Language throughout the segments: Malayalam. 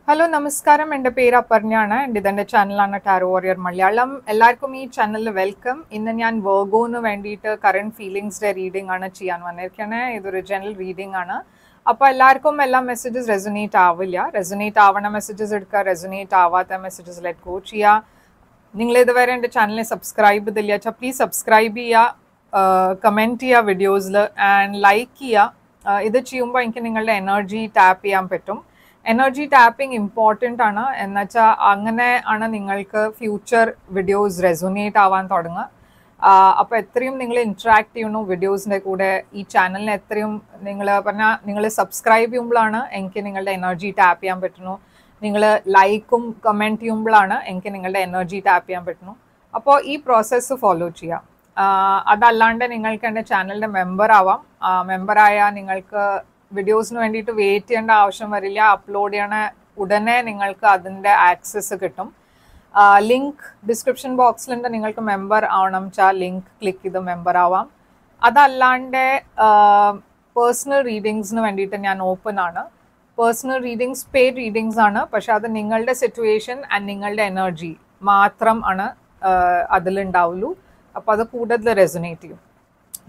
ഹലോ നമസ്കാരം, എൻ്റെ പേര് അപർണയാണ്. എൻ്റെ ചാനലാണ് ടാരോ വാരിയർ മലയാളം. എല്ലാവർക്കും ഈ ചാനലിൽ വെൽക്കം. ഇന്ന് ഞാൻ വെർഗോന് വേണ്ടിയിട്ട് കറണ്ട് ഫീലിങ്സിൻ്റെ റീഡിംഗ് ആണ് ചെയ്യാൻ വന്നിരിക്കുന്നത്. ഇതൊരു ജനറൽ റീഡിംഗ് ആണ്. അപ്പോൾ എല്ലാവർക്കും എല്ലാ മെസ്സേജസ് റെസൊനേറ്റ് ആവില്ല. റെസൊനേറ്റ് ആവണ മെസ്സേജസ് എടുക്കുക, റെസൊനേറ്റ് ആവാത്ത മെസ്സേജസ് ലെറ്റ് ഗോ ചെയ്യുക. നിങ്ങൾ ഇതുവരെ എൻ്റെ ചാനലിനെ സബ്സ്ക്രൈബ് ചെയ്തില്ല വെച്ചാൽ പ്ലീസ് സബ്സ്ക്രൈബ് ചെയ്യുക, കമൻറ്റ് ചെയ്യുക വീഡിയോസിൽ ആൻഡ് ലൈക്ക് ചെയ്യുക. ഇത് ചെയ്യുമ്പോൾ എനിക്ക് നിങ്ങളുടെ എനർജി ടാപ്പ് ചെയ്യാൻ പറ്റും. എനർജി ടാപ്പിംഗ് ഇമ്പോർട്ടൻ്റ് ആണ്. എന്നുവെച്ചാൽ അങ്ങനെ ആണ് നിങ്ങൾക്ക് ഫ്യൂച്ചർ വീഡിയോസ് റെസൊനേറ്റ് ആവാൻ തുടങ്ങുക. അപ്പോൾ എത്രയും നിങ്ങൾ ഇൻട്രാക്ട് ചെയ്യണു വീഡിയോസിൻ്റെ കൂടെ, ഈ ചാനലിന് എത്രയും നിങ്ങൾ സബ്സ്ക്രൈബ് ചെയ്യുമ്പോഴാണ് എനിക്ക് നിങ്ങളുടെ എനർജി ടാപ്പ് ചെയ്യാൻ പറ്റുന്നു. നിങ്ങൾ ലൈക്കും കമൻറ്റ് ചെയ്യുമ്പോഴാണ് എനിക്ക് നിങ്ങളുടെ എനർജി ടാപ്പ് ചെയ്യാൻ പറ്റുന്നു. അപ്പോൾ ഈ പ്രോസസ്സ് ഫോളോ ചെയ്യാം. അതല്ലാണ്ട് നിങ്ങൾക്ക് എൻ്റെ ചാനലിൻ്റെ മെമ്പർ ആവാം. മെമ്പറായാൽ നിങ്ങൾക്ക് വീഡിയോസിന് വേണ്ടിയിട്ട് വെയിറ്റ് ചെയ്യേണ്ട ആവശ്യം വരില്ല. അപ്ലോഡ് ചെയ്യണ ഉടനെ നിങ്ങൾക്ക് അതിൻ്റെ ആക്സസ് കിട്ടും. ലിങ്ക് ഡിസ്ക്രിപ്ഷൻ ബോക്സിലുണ്ട്. നിങ്ങൾക്ക് മെമ്പർ ആവണം വെച്ചാൽ ലിങ്ക് ക്ലിക്ക് ചെയ്ത് മെമ്പർ ആവാം. അതല്ലാണ്ട് പേഴ്സണൽ റീഡിങ്സിന് വേണ്ടിയിട്ട് ഞാൻ ഓപ്പൺ ആണ്. പേഴ്സണൽ റീഡിങ്സ് പെയ്ഡ് റീഡിങ്സ് ആണ്. പക്ഷെ അത് നിങ്ങളുടെ സിറ്റുവേഷൻ ആൻഡ് നിങ്ങളുടെ എനർജി മാത്രം ആണ് അതിലുണ്ടാവുള്ളൂ. അപ്പോൾ അത് കൂടുതൽ റെസൊനേറ്റ് ചെയ്യും.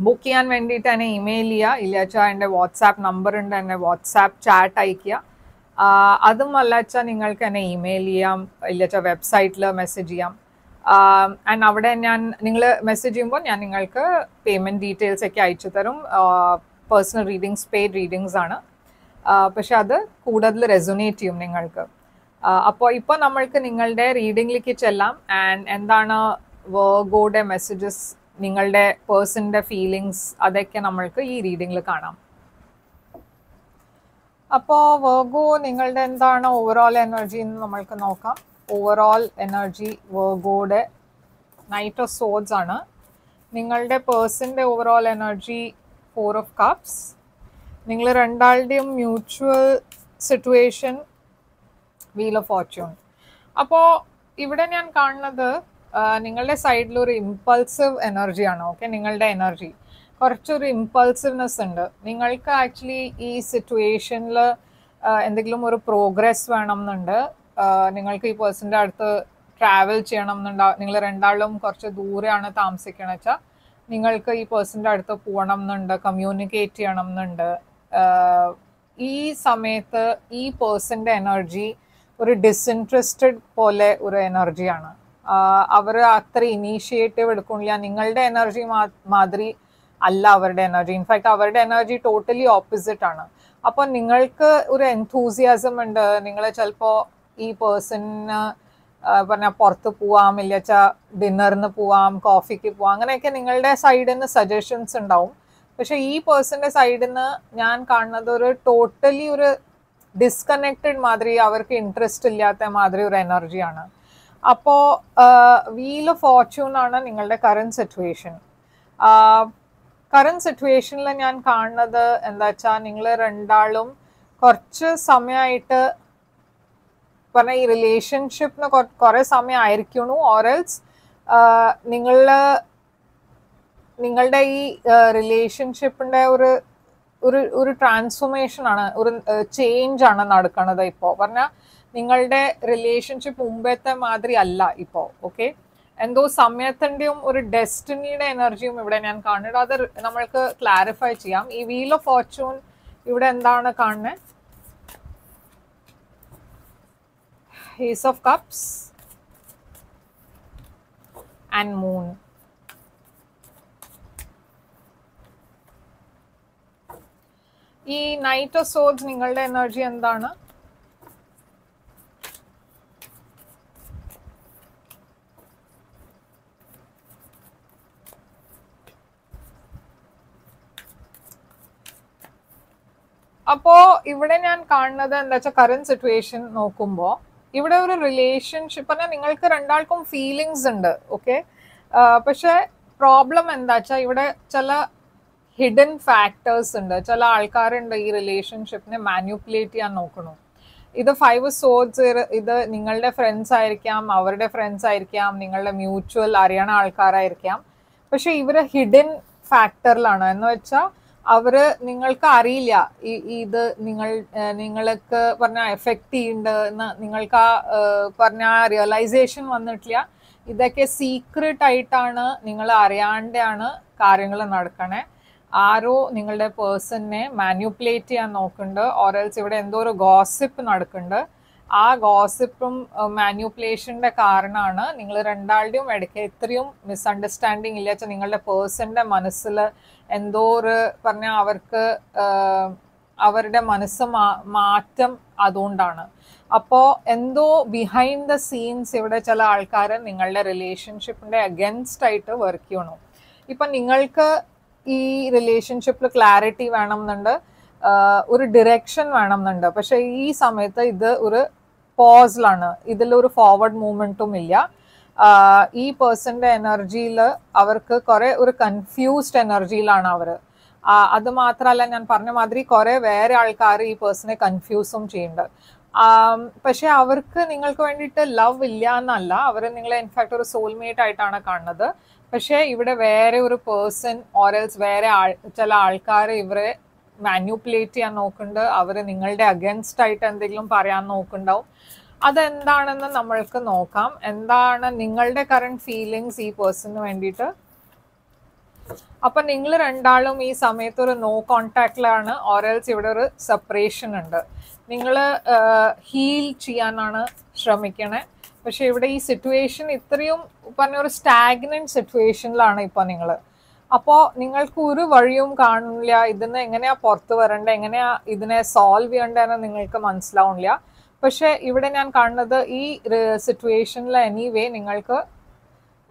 ബുക്ക് ചെയ്യാൻ വേണ്ടിയിട്ട് എന്നെ ഇമെയിൽ ചെയ്യുക, ഇല്ലാച്ചാൽ എൻ്റെ വാട്സാപ്പ് നമ്പർ ഉണ്ട്, എന്നെ വാട്സാപ്പ് ചാറ്റ് അയയ്ക്കുക. അതും അല്ലാച്ചാൽ നിങ്ങൾക്ക് എന്നെ ഇമെയിൽ ചെയ്യാം, ഇല്ലാച്ചാൽ വെബ്സൈറ്റിൽ മെസ്സേജ് ചെയ്യാം. ആൻഡ് അവിടെ നിങ്ങൾ മെസ്സേജ് ചെയ്യുമ്പോൾ ഞാൻ നിങ്ങൾക്ക് പേയ്മെൻറ്റ് ഡീറ്റെയിൽസ് ഒക്കെ അയച്ചു തരും. പേഴ്സണൽ റീഡിങ്സ് പെയ്ഡ് റീഡിങ്സ് ആണ്. പക്ഷെ അത് കൂടുതൽ റെസൊനേറ്റ് ചെയ്യും നിങ്ങൾക്ക്. അപ്പോൾ ഇപ്പോൾ നമ്മൾക്ക് നിങ്ങളുടെ റീഡിങ്ങിലേക്ക് ചെല്ലാം. ആൻഡ് എന്താണ് വെർഗോയുടെ മെസ്സേജസ്, നിങ്ങളുടെ പേഴ്സണിൻ്റെ ഫീലിങ്സ്, അതൊക്കെ നമ്മൾക്ക് ഈ റീഡിങ്ങിൽ കാണാം. അപ്പോൾ വെർഗോ നിങ്ങളുടെ എന്താണ് ഓവറോൾ എനർജി എന്ന് നമ്മൾക്ക് നോക്കാം. ഓവറോൾ എനർജി വെർഗോയുടെ നൈറ്റ് ഓഫ് സോഡ്സ് ആണ്. നിങ്ങളുടെ പേഴ്സണിൻ്റെ ഓവറോൾ എനർജി 4 ഓഫ് കപ്സ്. നിങ്ങൾ രണ്ടാളുടെയും mutual situation wheel of fortune. അപ്പോൾ ഇവിടെ ഞാൻ കാണുന്നത് നിങ്ങളുടെ സൈഡിൽ ഒരു ഇമ്പൾസീവ് എനർജിയാണ്. ഓക്കെ, നിങ്ങളുടെ എനർജി കുറച്ചൊരു ഇമ്പൾസീവ്നെസ് ഉണ്ട്. നിങ്ങൾക്ക് ആക്ച്വലി ഈ സിറ്റുവേഷനിൽ എന്തെങ്കിലും ഒരു പ്രോഗ്രസ് വേണം എന്നുണ്ട്. നിങ്ങൾക്ക് ഈ പേഴ്സൻ്റെ അടുത്ത് ട്രാവൽ ചെയ്യണം എന്നുണ്ടാവും. നിങ്ങൾ രണ്ടാളും കുറച്ച് ദൂരെയാണ് താമസിക്കണമെന്ന് വെച്ചാൽ നിങ്ങൾക്ക് ഈ പേഴ്സൻ്റെ അടുത്ത് പോകണം എന്നുണ്ട്, കമ്മ്യൂണിക്കേറ്റ് ചെയ്യണം എന്നുണ്ട്. ഈ സമയത്ത് ഈ പേഴ്സൻ്റെ എനർജി ഒരു ഡിസിൻട്രസ്റ്റഡ് പോലെ ഒരു എനർജിയാണ്. അവർ അത്ര ഇനീഷ്യേറ്റീവ് എടുക്കുന്നില്ല. നിങ്ങളുടെ എനർജി മാതിരി അല്ല അവരുടെ എനർജി. ഇൻഫാക്ട് അവരുടെ എനർജി ടോട്ടലി ഓപ്പോസിറ്റ് ആണ്. അപ്പോൾ നിങ്ങൾക്ക് ഒരു എൻതൂസിയാസം ഉണ്ട്. നിങ്ങൾ ചിലപ്പോൾ ഈ പേഴ്സണിന് പറഞ്ഞാൽ പുറത്ത് പോവാം, ഇല്ലച്ചാൽ ഡിന്നറിന് പോവാം, കോഫിക്ക് പോവാം, അങ്ങനെയൊക്കെ നിങ്ങളുടെ സൈഡിൽ നിന്ന് സജഷൻസ് ഉണ്ടാവും. പക്ഷെ ഈ പേഴ്സൻ്റെ സൈഡിൽ നിന്ന് ഞാൻ കാണുന്നത് ഒരു ടോട്ടലി ഒരു ഡിസ്കണക്റ്റഡ് മാതിരി, അവർക്ക് ഇൻട്രസ്റ്റ് ഇല്ലാത്ത മാതിരി ഒരു എനർജിയാണ്. അപ്പോൾ വീൽ ഓഫ് ഫോർച്യൂൺ ആണ് നിങ്ങളുടെ കറണ്ട് സിറ്റുവേഷൻ. കറണ്ട് സിറ്റുവേഷനിൽ ഞാൻ കാണുന്നത് എന്താ വെച്ചാൽ നിങ്ങൾ രണ്ടാളും കുറച്ച് സമയമായിട്ട് പറഞ്ഞ ഈ റിലേഷൻഷിപ്പിന് കുറേ സമയം ആയിരിക്കണു. ഓറൽസ് നിങ്ങളുടെ ഈ റിലേഷൻഷിപ്പിൻ്റെ ഒരു ട്രാൻസ്ഫോർമേഷനാണ്, ഒരു ചേഞ്ച് ആണ് നടക്കുന്നത്. ഇപ്പോൾ പറഞ്ഞാൽ നിങ്ങളുടെ റിലേഷൻഷിപ്പ് മുമ്പത്തെ മാതിരി അല്ല ഇപ്പോൾ. ഓക്കെ, എന്തോ സമയത്തിൻ്റെയും ഒരു ഡെസ്റ്റിനിയുടെ എനർജിയും ഇവിടെ ഞാൻ കാണുന്നത്. അത് നമ്മൾക്ക് ക്ലാരിഫൈ ചെയ്യാം. ഈ വീൽ ഓഫ് ഫോർച്യൂൺ ഇവിടെ എന്താണ് കാണുന്നത്? Ace of cups and moon. ഈ നൈറ്റ് ഓഫ് സോഡ്സ് നിങ്ങളുടെ എനർജി എന്താണ്? അപ്പോൾ ഇവിടെ ഞാൻ കാണുന്നത് എന്താ വെച്ചാൽ കറന്റ് സിറ്റുവേഷൻ നോക്കുമ്പോൾ ഇവിടെ ഒരു റിലേഷൻഷിപ്പ് പറഞ്ഞാൽ നിങ്ങൾക്ക് രണ്ടാൾക്കും ഫീലിങ്സ് ഉണ്ട്. ഓക്കെ, പക്ഷെ പ്രോബ്ലം എന്താ വെച്ചാൽ ഇവിടെ ചില ഹിഡൻ ഫാക്ടേഴ്സ് ഉണ്ട്. ചില ആൾക്കാരുണ്ട് ഈ റിലേഷൻഷിപ്പിനെ മാനിപ്പുലേറ്റ് ചെയ്യാൻ നോക്കണു. ഇത് 5 ഓഫ് സോഡ്സ്, ഇത് നിങ്ങളുടെ ഫ്രണ്ട്സ് ആയിരിക്കാം, അവരുടെ ഫ്രണ്ട്സ് ആയിരിക്കാം, നിങ്ങളുടെ മ്യൂച്വൽ അറിയണ ആൾക്കാരായിരിക്കാം. പക്ഷെ ഇവർ ഹിഡൻ ഫാക്ടറിലാണ്. എന്ന് വെച്ചാൽ അവര് നിങ്ങൾക്ക് അറിയില്ല ഇത് നിങ്ങൾക്ക് പറഞ്ഞ എഫക്റ്റ് ചെയ്യുന്നുണ്ട് എന്ന് നിങ്ങൾക്ക് പറഞ്ഞ റിയലൈസേഷൻ വന്നിട്ടില്ല. ഇതൊക്കെ സീക്രട്ട് ആയിട്ടാണ്, നിങ്ങൾ അറിയാണ്ടാണ് കാര്യങ്ങൾ നടക്കണേ. ആരോ നിങ്ങളുടെ പേഴ്സണിനെ മാനിപ്പുലേറ്റ് ചെയ്യാൻ നോക്കുന്നുണ്ട്, ഓറൽസ് ഇവിടെ എന്തോ ഒരു ഗോസിപ്പ് നടക്കുന്നുണ്ട്. ആ ഗോസിപ്പും മാനിപ്പുലേഷന്റെ കാരണമാണ് നിങ്ങൾ രണ്ടാളുടെയും ഇടയ്ക്ക് ഇത്രയും മിസ്അണ്ടർസ്റ്റാൻഡിങ് ഇല്ല വെച്ചാൽ നിങ്ങളുടെ പേഴ്സണിന്റെ മനസ്സിൽ എന്തോ ഒരു പറഞ്ഞ അവർക്ക് അവരുടെ മനസ്സ് മാറ്റം അതുകൊണ്ടാണ്. അപ്പോൾ എന്തോ ബിഹൈൻഡ് ദ സീൻസ് ഇവിടെ ചില ആൾക്കാർ നിങ്ങളുടെ റിലേഷൻഷിപ്പിന്റെ അഗൻസ്റ്റ് ആയിട്ട് വർക്ക് ചെയ്യണം. ഇപ്പം നിങ്ങൾക്ക് ഈ റിലേഷൻഷിപ്പിൽ ക്ലാരിറ്റി വേണമെന്നുണ്ട്, ഒരു ഡിറക്ഷൻ വേണമെന്നുണ്ട്. പക്ഷെ ഈ സമയത്ത് ഇത് ഒരു പോസിലാണ്, ഇതിലൊരു ഫോർവേഡ് മൂവ്മെന്റും ഇല്ല. ഈ പേഴ്സന്റെ എനർജിയിൽ അവർക്ക് കുറെ ഒരു കൺഫ്യൂസ്ഡ് എനർജിയിലാണ് അവർ. അത് മാത്രമല്ല, ഞാൻ പറഞ്ഞ മാതിരി കുറെ വേറെ ആൾക്കാർ ഈ പേഴ്സണെ കൺഫ്യൂസും ചെയ്യുന്നുണ്ട്. പക്ഷെ അവർക്ക് നിങ്ങൾക്ക് വേണ്ടിയിട്ട് ലവ് ഇല്ല എന്നല്ല, അവർ നിങ്ങളെ ഇൻഫാക്ട് ഒരു സോൾമേറ്റ് ആയിട്ടാണ് കാണുന്നത്. പക്ഷെ ഇവിടെ വേറെ ഒരു പേഴ്സൺ ഓറൽസ് വേറെ ചില ആൾക്കാർ ഇവരെ മാനിപ്പുലേറ്റ് ചെയ്യാൻ നോക്കുന്നുണ്ട്. അവർ നിങ്ങളുടെ അഗൻസ്റ്റ് ആയിട്ട് എന്തെങ്കിലും പറയാൻ നോക്കുന്നുണ്ടാവും. അതെന്താണെന്ന് നമ്മൾക്ക് നോക്കാം. എന്താണ് നിങ്ങളുടെ കറണ്ട് ഫീലിങ്സ് ഈ പേഴ്സണിന് വേണ്ടിയിട്ട്? അപ്പൊ നിങ്ങൾ രണ്ടാളും ഈ സമയത്ത് ഒരു നോ കോണ്ടാക്റ്റിലാണ്, ഓറൽസ് ഇവിടെ ഒരു സെപ്പറേഷൻ ഉണ്ട്. നിങ്ങൾ ഹീൽ ചെയ്യാനാണ് ശ്രമിക്കണേ. പക്ഷെ ഇവിടെ ഈ സിറ്റുവേഷൻ ഇത്രയും പറഞ്ഞ ഒരു സ്റ്റാഗ്നന്റ് സിറ്റുവേഷനിലാണ് ഇപ്പൊ നിങ്ങൾ. അപ്പോൾ നിങ്ങൾക്ക് ഒരു വഴിയും കാണില്ല, ഇതിന് എങ്ങനെയാ പുറത്ത് വരണ്ട, എങ്ങനെയാ ഇതിനെ സോൾവ് ചെയ്യേണ്ടതെന്ന് നിങ്ങൾക്ക് മനസ്സിലാവുന്നില്ല. പക്ഷെ ഇവിടെ ഞാൻ കാണുന്നത് ഈ സിറ്റുവേഷനിൽ എനിവേ നിങ്ങൾക്ക്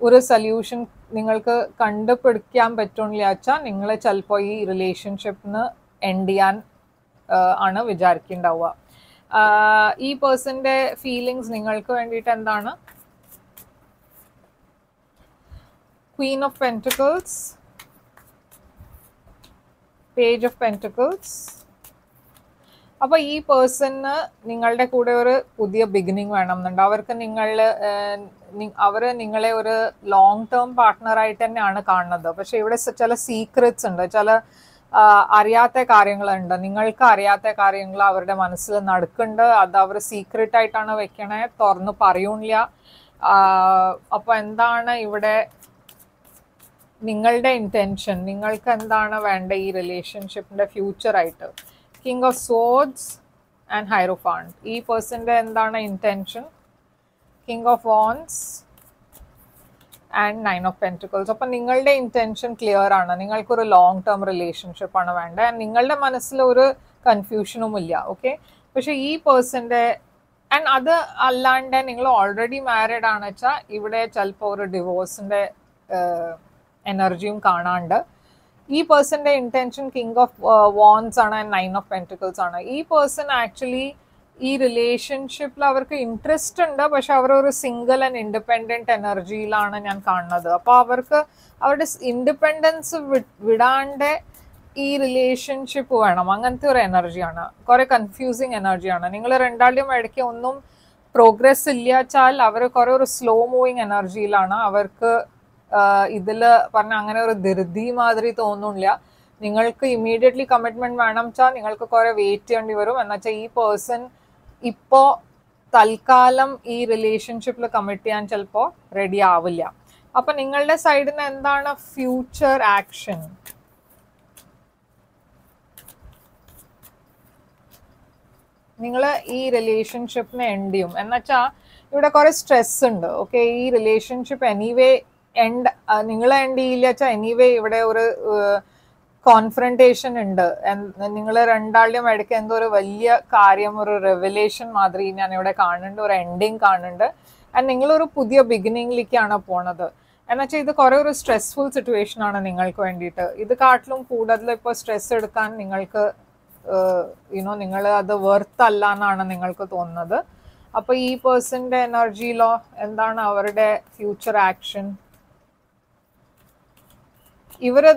ഒരു സൊല്യൂഷൻ നിങ്ങൾക്ക് കണ്ടുപിടിക്കാൻ പറ്റുന്നില്ല വെച്ചാൽ നിങ്ങൾ ചിലപ്പോൾ ഈ റിലേഷൻഷിപ്പിന് എൻഡ് ചെയ്യാൻ ആണ് വിചാരിക്കുന്നുണ്ടാവുക. ഈ പേഴ്സന്റെ ഫീലിങ്സ് നിങ്ങൾക്ക് വേണ്ടിയിട്ട് എന്താണ്? Queen of pentacles, page of pentacles. അപ്പൊ ഈ പേഴ്സണിന് നിങ്ങളുടെ കൂടെ ഒരു പുതിയ ബിഗിനിങ് വേണമെന്നുണ്ട്. അവർക്ക് അവര് നിങ്ങളെ ഒരു ലോങ് ടേം പാർട്ട്ണറായിട്ട് തന്നെയാണ് കാണുന്നത്. പക്ഷെ ഇവിടെ ചില സീക്രറ്റ്സ് ഉണ്ട്, ചില അറിയാത്ത കാര്യങ്ങളുണ്ട്, നിങ്ങൾക്ക് അറിയാത്ത കാര്യങ്ങൾ അവരുടെ മനസ്സിൽ നടക്കുന്നുണ്ട്. അത് അവർ സീക്രട്ട് ആയിട്ടാണ് വെക്കണേ, തുറന്ന് പറയൂല്ല. അപ്പൊ എന്താണ് ഇവിടെ നിങ്ങളുടെ ഇന്റൻഷൻ? നിങ്ങൾക്ക് എന്താണ് വേണ്ട ഈ റിലേഷൻഷിപ്പിന്റെ ഫ്യൂച്ചർ ആയിട്ട്? King of swords and hierophant. ഈ പേഴ്സന്റെ എന്താണ് intention? King of wands and 9 of pentacles. അപ്പം നിങ്ങളുടെ ഇന്റൻഷൻ ക്ലിയർ ആണ്, നിങ്ങൾക്കൊരു ലോങ് ടേം റിലേഷൻഷിപ്പ് ആണ് വേണ്ടത്. ആൻഡ് നിങ്ങളുടെ മനസ്സിൽ ഒരു കൺഫ്യൂഷനും ഇല്ല. ഓക്കെ, പക്ഷെ ഈ പേഴ്സന്റെ ആൻഡ് അത് അല്ലാണ്ട് നിങ്ങൾ ഓൾറെഡി മാരീഡ് ആണ് വെച്ചാൽ ഇവിടെ ചിലപ്പോൾ ഒരു ഡിവോഴ്സിന്റെ എനർജിയും കാണാണ്ട്. ഈ പേഴ്സന്റെ ഇന്റൻഷൻ കിങ് ഓഫ് വാൻഡ്സ് ആണ് ആൻഡ് 9 ഓഫ് പെന്റിക്കിൾസ് ആണ്. ഈ പേഴ്സൺ ആക്ച്വലി ഈ റിലേഷൻഷിപ്പിൽ അവർക്ക് ഇൻട്രസ്റ്റ് ഉണ്ട്, പക്ഷെ അവരൊരു സിംഗിൾ ആൻഡ് ഇൻഡിപെൻഡന്റ് എനർജിയിലാണ് ഞാൻ കാണുന്നത്. അപ്പോൾ അവർക്ക് അവരുടെ ഇൻഡിപെൻഡൻസ് വിടാണ്ട് ഈ റിലേഷൻഷിപ്പ് വേണം, അങ്ങനത്തെ ഒരു എനർജിയാണ്. കുറെ കൺഫ്യൂസിങ് എനർജിയാണ്. നിങ്ങൾ രണ്ടാളുടെയും ഇടയ്ക്ക് ഒന്നും പ്രോഗ്രസ് ഇല്ല വെച്ചാൽ അവർ കുറെ ഒരു സ്ലോ മൂവിങ് എനർജിയിലാണ്. അവർക്ക് ഇതില് പറഞ്ഞ അങ്ങനെ ഒരു ധൃതി മാതിരി തോന്നുന്നില്ല. നിങ്ങൾക്ക് ഇമ്മീഡിയറ്റ്ലി കമ്മിറ്റ്മെന്റ് വേണം വെച്ചാൽ നിങ്ങൾക്ക് കുറെ വെയിറ്റ് ചെയ്യേണ്ടി വരും. എന്നുവെച്ചാൽ ഈ പേഴ്സൺ ഇപ്പോ തൽക്കാലം ഈ റിലേഷൻഷിപ്പിൽ കമ്മിറ്റ് ചെയ്യാൻ ചിലപ്പോൾ റെഡി ആവില്ല. അപ്പൊ നിങ്ങളുടെ സൈഡിൽ നിന്ന് എന്താണ് ഫ്യൂച്ചർ ആക്ഷൻ? നിങ്ങൾ ഈ റിലേഷൻഷിപ്പിനെ എൻഡ് ചെയ്യും എന്നുവെച്ചാൽ ഇവിടെ കുറെ സ്ട്രെസ് ഉണ്ട്. ഓക്കെ, ഈ റിലേഷൻഷിപ്പ് എനിവേ എൻഡ് നിങ്ങൾ എൻഡ് ചെയ്യില്ല വെച്ചാൽ എനിവേ ഇവിടെ ഒരു കോൺഫ്രണ്ടേഷൻ ഉണ്ട്. നിങ്ങൾ രണ്ടാളുടെയും ഇടയ്ക്ക് എന്തോ ഒരു വലിയ കാര്യം, ഒരു റെവലേഷൻ മാതിരി ഞാൻ ഇവിടെ കാണുന്നുണ്ട്, ഒരു എൻഡിങ് കാണുന്നുണ്ട്. ആൻഡ് നിങ്ങളൊരു പുതിയ ബിഗിനിങ്ങിലേക്കാണ് പോണത്. എന്നുവെച്ചാൽ ഇത് കുറെ ഒരു സ്ട്രെസ്ഫുൾ സിറ്റുവേഷൻ ആണ് നിങ്ങൾക്ക് വേണ്ടിയിട്ട്. ഇത് കാട്ടിലും കൂടുതൽ ഇപ്പോൾ സ്ട്രെസ് എടുക്കാൻ നിങ്ങൾക്ക് നിങ്ങൾ അത് വർത്ത് അല്ല എന്നാണ് നിങ്ങൾക്ക് തോന്നുന്നത്. അപ്പൊ ഈ പേഴ്സന്റെ എനർജിയിലോ എന്താണ് അവരുടെ ഫ്യൂച്ചർ ആക്ഷൻ? ഇവര്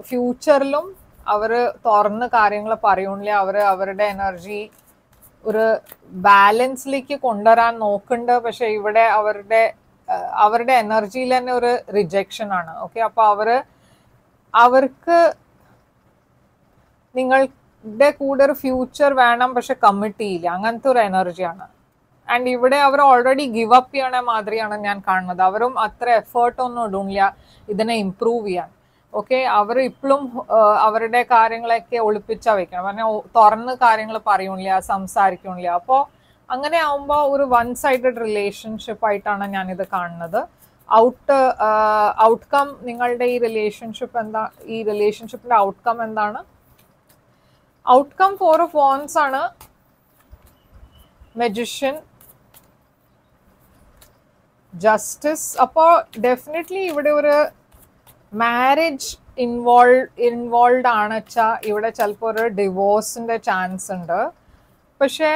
ഫ്യൂച്ചറിലും അവര് തുറന്ന് കാര്യങ്ങൾ പറയുന്നില്ല. അവരുടെ എനർജി ഒരു ബാലൻസിലേക്ക് കൊണ്ടുവരാൻ നോക്കുന്നുണ്ട്. പക്ഷെ ഇവിടെ അവരുടെ എനർജിയിൽ തന്നെ ഒരു റിജക്ഷൻ ആണ്. ഓക്കെ, അപ്പൊ അവർക്ക് നിങ്ങളുടെ കൂടെ ഒരു ഫ്യൂച്ചർ വേണം, പക്ഷെ കമ്മിറ്റ് ചെയ്യില്ല, അങ്ങനത്തെ ഒരു എനർജിയാണ്. ആൻഡ് ഇവിടെ അവർ ഓൾറെഡി ഗിവ് അപ്പ് ചെയ്യണ മാതിരിയാണ് ഞാൻ കാണുന്നത്. അവരും അത്ര എഫേർട്ട് ഒന്നും ഇടില്ല ഇതിനെ ഇമ്പ്രൂവ് ചെയ്യാൻ. ഓക്കെ, അവർ ഇപ്പോഴും അവരുടെ കാര്യങ്ങളൊക്കെ ഒളിപ്പിച്ചാ വെക്കണം, പറഞ്ഞാൽ തുറന്ന് കാര്യങ്ങൾ പറയൂല, സംസാരിക്കൂല. അപ്പോൾ അങ്ങനെ ആവുമ്പോൾ ഒരു വൺ സൈഡഡ് റിലേഷൻഷിപ്പ് ആയിട്ടാണ് ഞാനിത് കാണുന്നത്. ഔട്ട്കം നിങ്ങളുടെ ഈ റിലേഷൻഷിപ്പ് എന്താ, ഈ റിലേഷൻഷിപ്പിന്റെ ഔട്ട്കം എന്താണ്? ഔട്ട്കം 4 of Wands ആണ്, Magician, Justice. അപ്പോൾ ഡെഫിനറ്റ്ലി ഇവിടെ ഒരു മാരേജ് ഇൻവോൾവ് ആണ് വെച്ചാൽ ഇവിടെ ചിലപ്പോൾ ഒരു ഡിവോഴ്സിന്റെ ചാൻസ് ഉണ്ട്. പക്ഷേ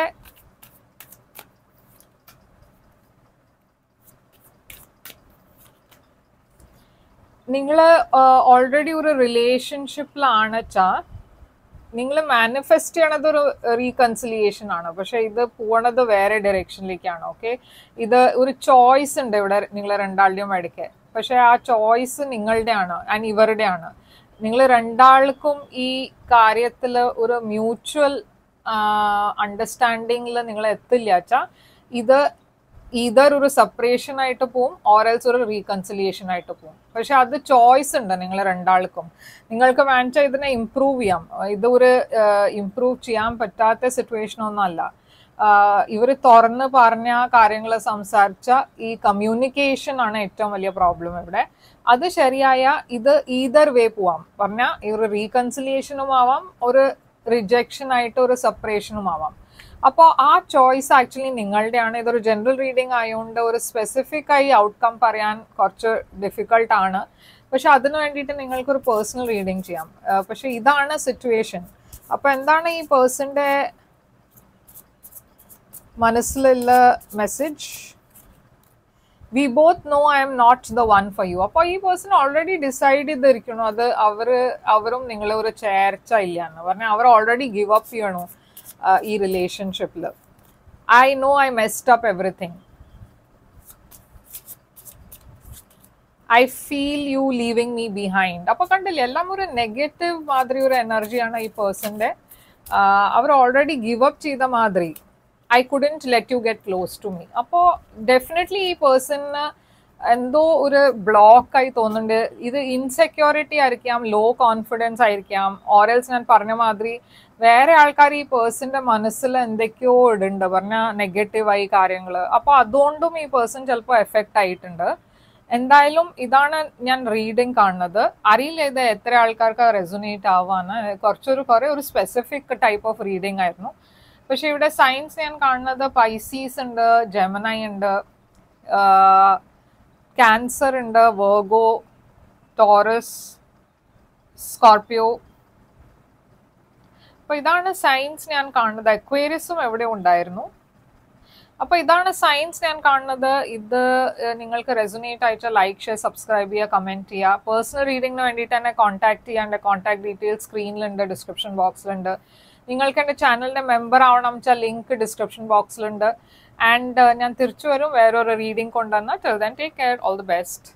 നിങ്ങൾ ഓൾറെഡി ഒരു റിലേഷൻഷിപ്പിലാണ് വെച്ചാൽ നിങ്ങൾ മാനിഫെസ്റ്റ് ചെയ്യണത് ഒരു റീകൺസിലിയേഷൻ ആണ്. പക്ഷെ ഇത് പോണത് വേറെ ഡയറക്ഷനിലേക്കാണ്. ഓക്കെ, ഇത് ഒരു ചോയ്സ് ഉണ്ട് ഇവിടെ നിങ്ങൾ രണ്ടാളുടെയും ഇടയ്ക്ക്. പക്ഷെ ആ ചോയ്സ് നിങ്ങളുടെ ആണ് ആൻഡ് ഇവരുടെ ആണ്. നിങ്ങൾ രണ്ടാൾക്കും ഈ കാര്യത്തിൽ ഒരു മ്യൂച്വൽ അണ്ടർസ്റ്റാൻഡിങ്ങിൽ നിങ്ങൾ എത്തില്ല വെച്ചാൽ ഇത് ഈതർ ഒരു സെപ്പറേഷൻ ആയിട്ട് പോവും ഓറൽസ് ഒരു റീകൺസിലിയേഷൻ ആയിട്ട് പോവും. പക്ഷെ അത് ചോയ്സ് ഉണ്ട് നിങ്ങൾ രണ്ടാൾക്കും. നിങ്ങൾക്ക് വേണ്ട ഇതിനെ ഇമ്പ്രൂവ് ചെയ്യാം. ഇത് ഒരു ഇമ്പ്രൂവ് ചെയ്യാൻ പറ്റാത്ത സിറ്റുവേഷൻ ഒന്നും അല്ല. ഇവർ തുറന്ന് പറഞ്ഞ കാര്യങ്ങൾ സംസാരിച്ച ഈ കമ്മ്യൂണിക്കേഷൻ ആണ് ഏറ്റവും വലിയ പ്രോബ്ലം ഇവിടെ. അത് ശരിയായ ഇത് ഈതർ വേ പോവാം. പറഞ്ഞാൽ ഒരു റീകൺസിലിയേഷനും ആവാം, ഒരു റിജക്ഷൻ ആയിട്ട് ഒരു സെപ്പറേഷനും ആവാം. അപ്പോൾ ആ ചോയ്സ് ആക്ച്വലി നിങ്ങളുടെയാണ്. ഇതൊരു ജനറൽ റീഡിംഗ് ആയതുകൊണ്ട് ഒരു സ്പെസിഫിക് ആയി ഔട്ട്കം പറയാൻ കുറച്ച് ഡിഫിക്കൾട്ട് ആണ്. പക്ഷെ അതിനു വേണ്ടിയിട്ട് നിങ്ങൾക്കൊരു പേഴ്സണൽ റീഡിംഗ് ചെയ്യാം. പക്ഷെ ഇതാണ് സിറ്റുവേഷൻ. അപ്പോൾ എന്താണ് ഈ പേഴ്സന്റെ മനസ്സിലുള്ള message? We both know I am not the one for you. അപ്പോൾ ഈ പേഴ്സൺ ഓൾറെഡി ഡിസൈഡ് ചെയ്തിരിക്കണു അത് അവരും നിങ്ങളെ ഒരു ചേർച്ച ഇല്ല എന്ന് പറഞ്ഞാൽ അവർ ഓൾറെഡി ഗിവ് അപ്പ് ചെയ്യണു ഈ റിലേഷൻഷിപ്പിൽ. I know I messed up everything, I feel you leaving me behind. അപ്പോൾ കണ്ടില്ലേ, എല്ലാം ഒരു നെഗറ്റീവ് മാതിരി ഒരു എനർജിയാണ് ഈ പേഴ്സന്റെ. അവർ ഓൾറെഡി ഗിവ് അപ്പ് ചെയ്ത മാതിരി. I couldn't let you get close to me. അപ്പോൾ ഡെഫിനറ്റ്ലി ഈ പേഴ്സണിന് എന്തോ ഒരു ബ്ലോക്ക് ആയി തോന്നുന്നുണ്ട്. ഇത് ഇൻസെക്യൂരിറ്റി ആയിരിക്കാം, ലോ കോൺഫിഡൻസ് ആയിരിക്കാം, ഓറൽസ് ഞാൻ പറഞ്ഞ മാതിരി വേറെ ആൾക്കാർ ഈ പേഴ്സന്റെ മനസ്സിൽ എന്തൊക്കെയോ ഇടുന്നുണ്ട്, പറഞ്ഞാൽ നെഗറ്റീവായി കാര്യങ്ങൾ. അപ്പോൾ അതുകൊണ്ടും ഈ പേഴ്സൺ ചിലപ്പോൾ എഫക്റ്റ് ആയിട്ടുണ്ട്. എന്തായാലും ഇതാണ് ഞാൻ റീഡിങ് കാണുന്നത്. അറിയില്ല ഇത് എത്ര ആൾക്കാർക്ക് റെസൊനേറ്റ് ആവാന്ന്. കുറേ ഒരു സ്പെസിഫിക് ടൈപ്പ് ഓഫ് റീഡിങ് ആയിരുന്നു. പക്ഷെ ഇവിടെ സൈൻസ് ഞാൻ കാണുന്നത് പൈസീസ് ഉണ്ട്, ജെമിനി ഉണ്ട്, ക്യാൻസർ ഉണ്ട്, വെർഗോ, ടോറസ്, സ്കോർപിയോ. അപ്പോൾ ഇതാണ് സൈൻസ് ഞാൻ കാണുന്നത്. അക്വേറിയസും എവിടെ ഉണ്ടായിരുന്നു. അപ്പോൾ ഇതാണ് സൈൻസ് ഞാൻ കാണുന്നത്. ഇത് നിങ്ങൾക്ക് റെസൊനേറ്റ് ആയിട്ട് ലൈക്ക്, ഷെയർ, സബ്സ്ക്രൈബ് ചെയ്യുക, കമൻറ്റ് ചെയ്യുക. പേഴ്സണൽ റീഡിങ്ങിന് വേണ്ടിയിട്ട് തന്നെ കോൺടാക്ട് ചെയ്യാൻ എൻ്റെ കോൺടാക്ട് ഡീറ്റെയിൽസ് സ്ക്രീനിലുണ്ട്, ഡിസ്ക്രിപ്ഷൻ ബോക്സിലുണ്ട്. നിങ്ങൾക്ക് എൻ്റെ ചാനലിൻ്റെ മെമ്പർ ആവണം വെച്ചാൽ ലിങ്ക് ഡിസ്ക്രിപ്ഷൻ ബോക്സിലുണ്ട്. ആൻഡ് ഞാൻ തിരിച്ചു വരും വേറൊരു റീഡിംഗ് കൊണ്ടുവന്നാൽ. Till then take care, all the best.